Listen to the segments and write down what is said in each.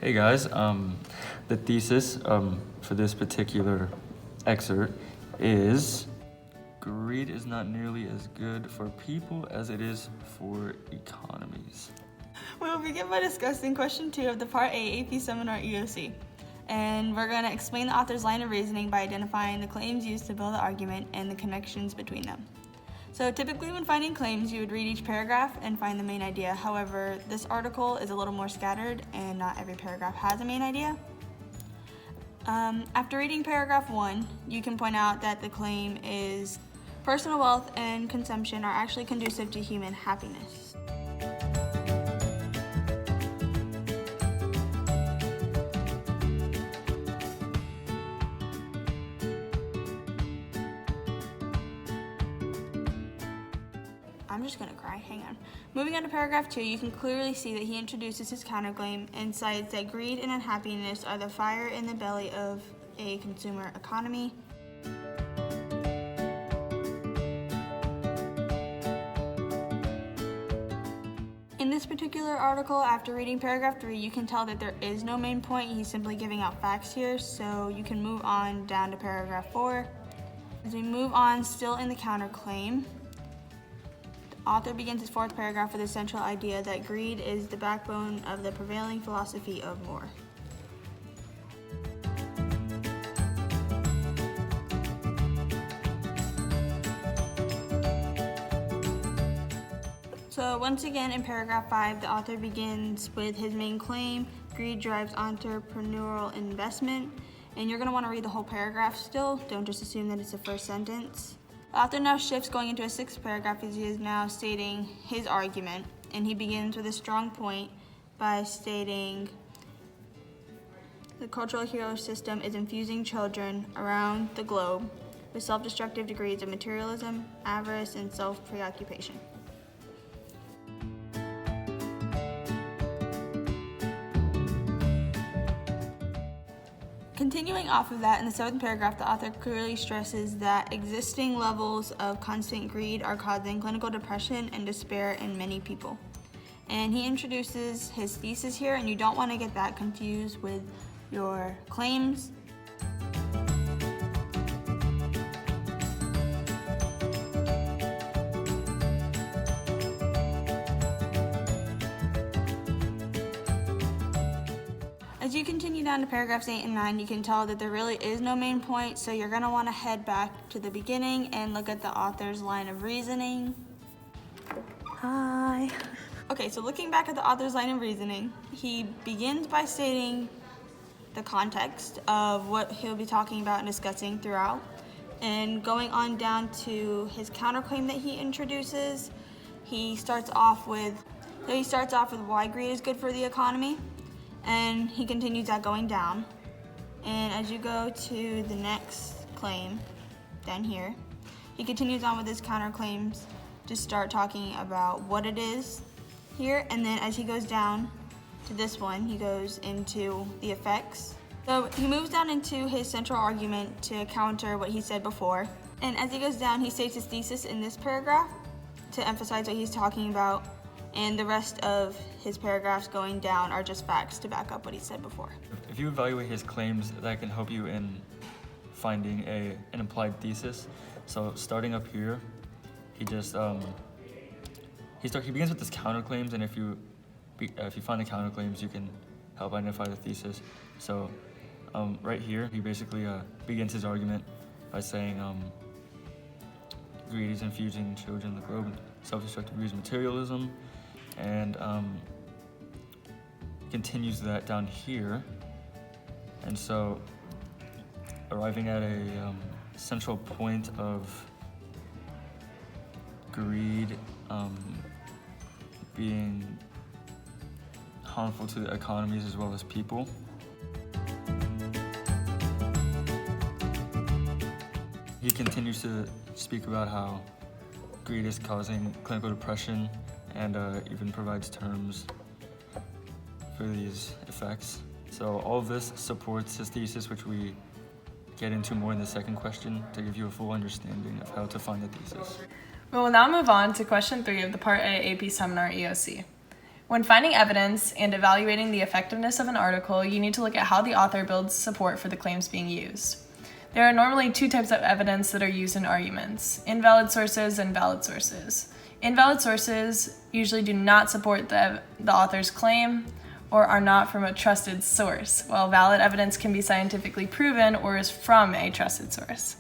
Hey guys, the thesis for this particular excerpt is greed is not nearly as good for people as it is for economies. We will begin by discussing question 2 of the Part A AP Seminar EOC. And we're going to explain the author's line of reasoning by identifying the claims used to build the argument and the connections between them. So typically when finding claims, you would read each paragraph and find the main idea. However, this article is a little more scattered and not every paragraph has a main idea. After reading paragraph 1, you can point out that the claim is personal wealth and consumption are actually conducive to human happiness. I'm just gonna cry, hang on. Moving on to paragraph 2, you can clearly see that he introduces his counterclaim and cites that greed and unhappiness are the fire in the belly of a consumer economy. In this particular article, after reading paragraph 3, you can tell that there is no main point. He's simply giving out facts here, so you can move on down to paragraph 4. As we move on, still in the counterclaim, author begins his 4th paragraph with the central idea that greed is the backbone of the prevailing philosophy of more. So once again in paragraph 5, the author begins with his main claim, greed drives entrepreneurial investment, and you're going to want to read the whole paragraph still, don't just assume that it's the first sentence. The author now shifts going into a 6th paragraph as he is now stating his argument, and he begins with a strong point by stating the cultural hero system is infusing children around the globe with self-destructive degrees of materialism, avarice, and self-preoccupation. Continuing off of that, in the 7th paragraph, the author clearly stresses that existing levels of constant greed are causing clinical depression and despair in many people. And he introduces his thesis here, and you don't want to get that confused with your claims. As you continue down to paragraphs 8 and 9, you can tell that there really is no main point, so you're going to want to head back to the beginning and look at the author's line of reasoning. Hi. Okay, so looking back at the author's line of reasoning, he begins by stating the context of what he'll be talking about and discussing throughout, and going on down to his counterclaim that he introduces. He starts off with why greed is good for the economy. And he continues that going down. And as you go to the next claim down here, he continues on with his counterclaims to start talking about what it is here. And then as he goes down to this one, he goes into the effects. So he moves down into his central argument to counter what he said before. And as he goes down, he states his thesis in this paragraph to emphasize what he's talking about. And the rest of his paragraphs going down are just facts to back up what he said before. If you evaluate his claims, that can help you in finding an implied thesis. So starting up here, he begins with his counterclaims, and if you find the counterclaims, you can help identify the thesis. So right here, he basically begins his argument by saying greed is infusing children in the globe, self-destructive degrees of materialism, and continues that down here. And so arriving at a central point of greed being harmful to the economies as well as people. He continues to speak about how greed is causing clinical depression and even provides terms for these effects. So all of this supports his thesis, which we get into more in the second question to give you a full understanding of how to find the thesis. We will now move on to question 3 of the Part A AP Seminar EOC. When finding evidence and evaluating the effectiveness of an article, you need to look at how the author builds support for the claims being used. There are normally two types of evidence that are used in arguments: invalid sources and valid sources. Invalid sources usually do not support the author's claim or are not from a trusted source, while valid evidence can be scientifically proven or is from a trusted source.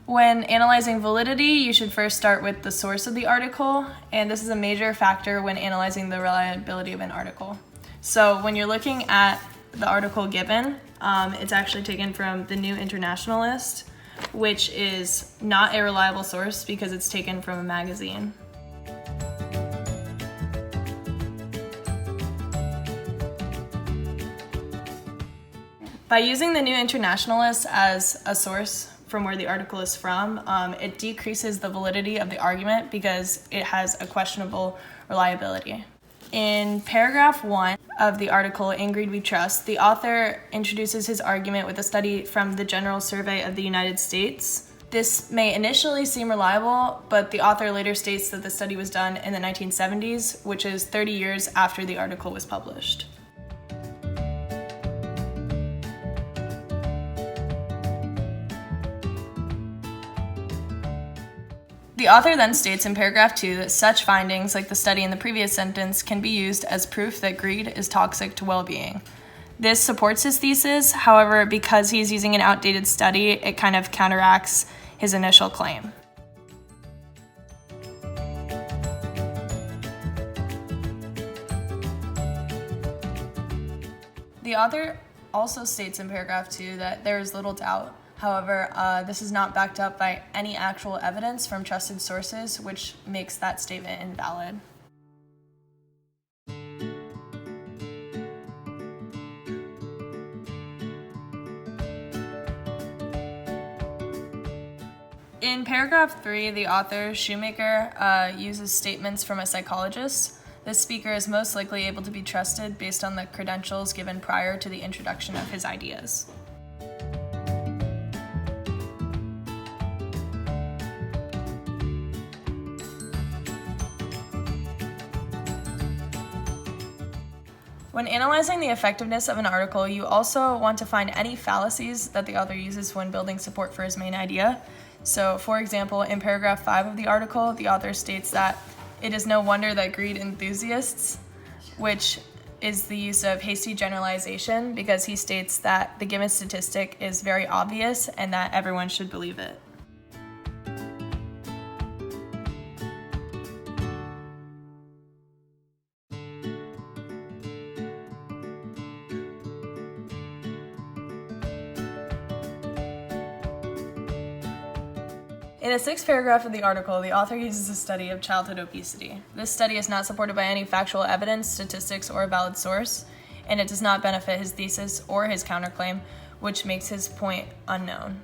When analyzing validity, you should first start with the source of the article, and this is a major factor when analyzing the reliability of an article. So when you're looking at the article given, it's actually taken from the New Internationalist, which is not a reliable source because it's taken from a magazine. By using the New Internationalist as a source from where the article is from, it decreases the validity of the argument because it has a questionable reliability. In paragraph 1 of the article, In Greed We Trust, the author introduces his argument with a study from the General Survey of the United States. This may initially seem reliable, but the author later states that the study was done in the 1970s, which is 30 years after the article was published. The author then states in paragraph 2 that such findings, like the study in the previous sentence, can be used as proof that greed is toxic to well-being. This supports his thesis, however, because he's using an outdated study, it kind of counteracts his initial claim. The author also states in paragraph 2 that there is little doubt. However, this is not backed up by any actual evidence from trusted sources, which makes that statement invalid. In paragraph 3, the author, Shoemaker, uses statements from a psychologist. This speaker is most likely able to be trusted based on the credentials given prior to the introduction of his ideas. When analyzing the effectiveness of an article, you also want to find any fallacies that the author uses when building support for his main idea. So, for example, in paragraph 5 of the article, the author states that it is no wonder that greed enthusiasts, which is the use of hasty generalization, because he states that the given statistic is very obvious and that everyone should believe it. In the 6th paragraph of the article, the author uses a study of childhood obesity. This study is not supported by any factual evidence, statistics, or a valid source, and it does not benefit his thesis or his counterclaim, which makes his point unknown.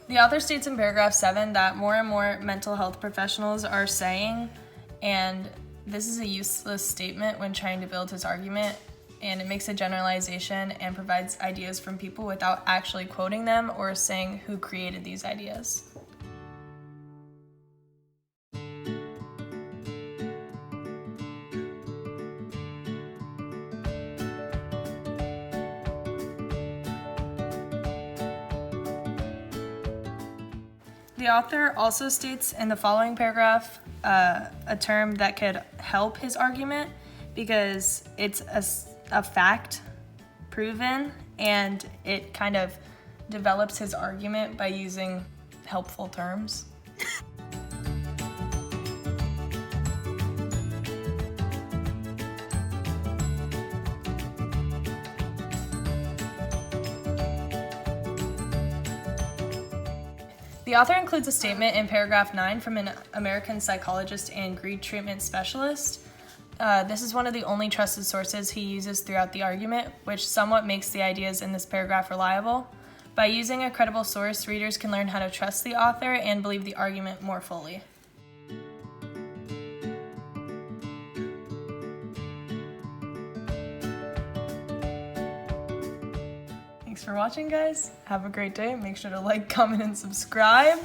The author states in paragraph 7 that more and more mental health professionals are saying, and this is a useless statement when trying to build his argument, and it makes a generalization and provides ideas from people without actually quoting them or saying who created these ideas. The author also states in the following paragraph a term that could help his argument because it's a fact proven, and it kind of develops his argument by using helpful terms. The author includes a statement in paragraph 9 from an American psychologist and greed treatment specialist. This is one of the only trusted sources he uses throughout the argument, which somewhat makes the ideas in this paragraph reliable. By using a credible source, readers can learn how to trust the author and believe the argument more fully. Thanks for watching, guys. Have a great day. Make sure to like, comment, and subscribe.